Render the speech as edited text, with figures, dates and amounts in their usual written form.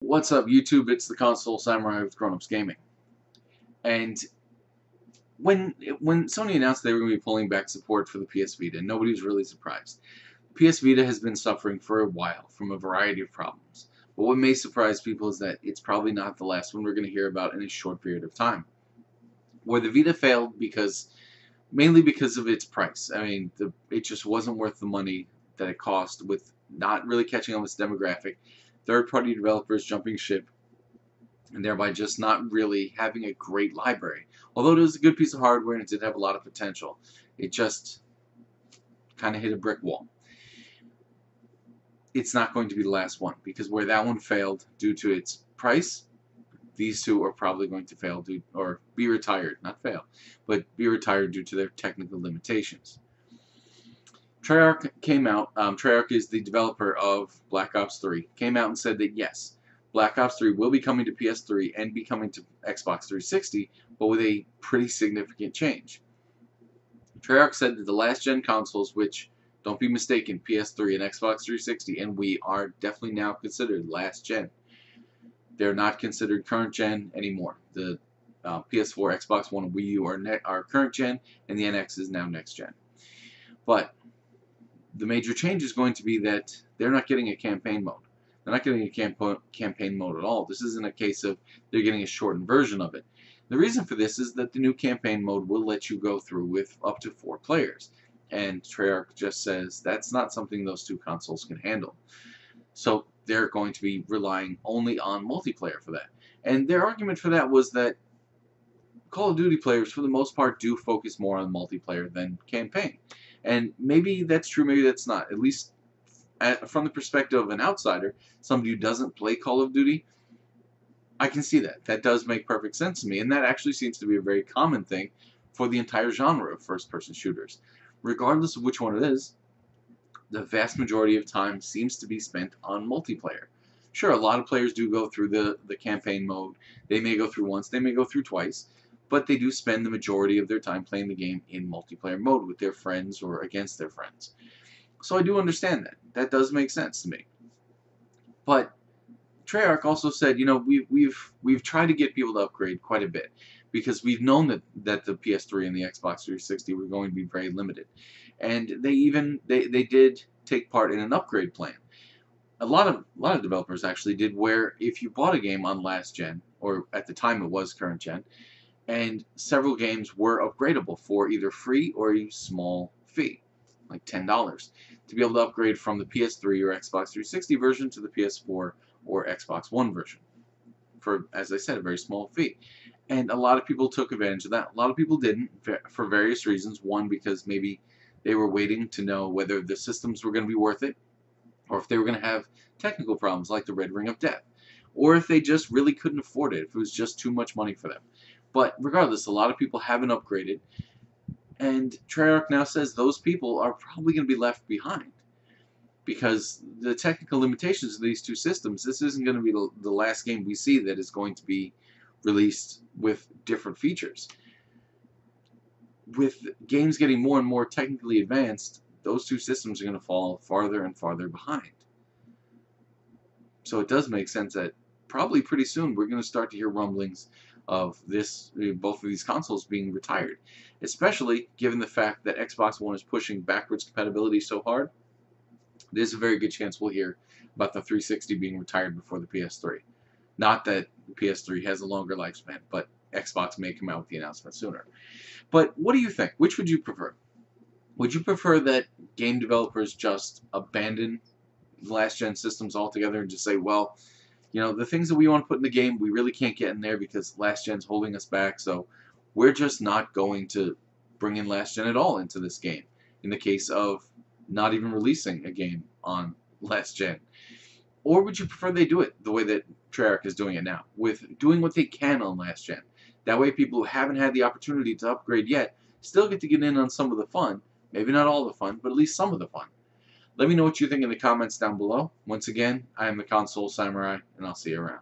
What's up, YouTube? It's the Console Samurai with Grown Ups Gaming. And when Sony announced they were going to be pulling back support for the PS Vita, nobody was really surprised. The PS Vita has been suffering for a while from a variety of problems. But what may surprise people is that it's probably not the last one we're going to hear about in a short period of time. Where the Vita failed mainly because of its price. I mean, it just wasn't worth the money that it cost, with not really catching on with its demographic, third-party developers jumping ship, and thereby just not really having a great library. Although it was a good piece of hardware and it did have a lot of potential, it just kind of hit a brick wall. It's not going to be the last one, because where that one failed due to its price, these two are probably going to fail or be retired, not fail, but be retired due to their technical limitations. Treyarch came out. Treyarch is the developer of Black Ops 3. Came out and said that yes, Black Ops 3 will be coming to PS3 and be coming to Xbox 360, but with a pretty significant change. Treyarch said that the last-gen consoles, which, don't be mistaken, PS3 and Xbox 360 and Wii are definitely now considered last-gen. They're not considered current-gen anymore. The PS4, Xbox One, and Wii U are current-gen, and the NX is now next-gen. But the major change is going to be that they're not getting a campaign mode. They're not getting a campaign mode at all. This isn't a case of they're getting a shortened version of it. The reason for this is that the new campaign mode will let you go through with up to 4 players. And Treyarch just says that's not something those two consoles can handle. So they're going to be relying only on multiplayer for that. And their argument for that was that Call of Duty players, for the most part, do focus more on multiplayer than campaign. And maybe that's true, maybe that's not. At least from the perspective of an outsider, somebody who doesn't play Call of Duty, I can see that. That does make perfect sense to me. And that actually seems to be a very common thing for the entire genre of first-person shooters. Regardless of which one it is, the vast majority of time seems to be spent on multiplayer. Sure, a lot of players do go through the campaign mode. They may go through once, they may go through twice, but they do spend the majority of their time playing the game in multiplayer mode with their friends or against their friends. So I do understand that. That does make sense to me. But Treyarch also said, you know, we've tried to get people to upgrade quite a bit, because we've known that the PS3 and the Xbox 360 were going to be very limited. And they did take part in an upgrade plan. A lot of developers actually did, where if you bought a game on last gen, or at the time it was current gen, and several games were upgradable for either free or a small fee, like $10, to be able to upgrade from the PS3 or Xbox 360 version to the PS4 or Xbox One version for, as I said, a very small fee. And a lot of people took advantage of that. A lot of people didn't, for various reasons. One, because maybe they were waiting to know whether the systems were going to be worth it, or if they were going to have technical problems like the Red Ring of Death, or if they just really couldn't afford it, if it was just too much money for them. But regardless, a lot of people haven't upgraded, and Treyarch now says those people are probably going to be left behind, because the technical limitations of these two systems, this isn't going to be the last game we see that is going to be released with different features. With games getting more and more technically advanced, those two systems are going to fall farther and farther behind. So it does make sense that probably pretty soon we're going to start to hear rumblings of both of these consoles being retired, especially given the fact that Xbox One is pushing backwards compatibility so hard. There's a very good chance we'll hear about the 360 being retired before the PS3. Not that the PS3 has a longer lifespan, but Xbox may come out with the announcement sooner. But what do you think? Which would you prefer? Would you prefer that game developers just abandon last-gen systems altogether and just say, well, you know, the things that we want to put in the game, we really can't get in there because last-gen's holding us back, so we're just not going to bring in last-gen at all into this game, in the case of not even releasing a game on last-gen? Or would you prefer they do it the way that Treyarch is doing it now, with doing what they can on last-gen? That way people who haven't had the opportunity to upgrade yet still get to get in on some of the fun. Maybe not all the fun, but at least some of the fun. Let me know what you think in the comments down below. Once again, I am the Console Samurai, and I'll see you around.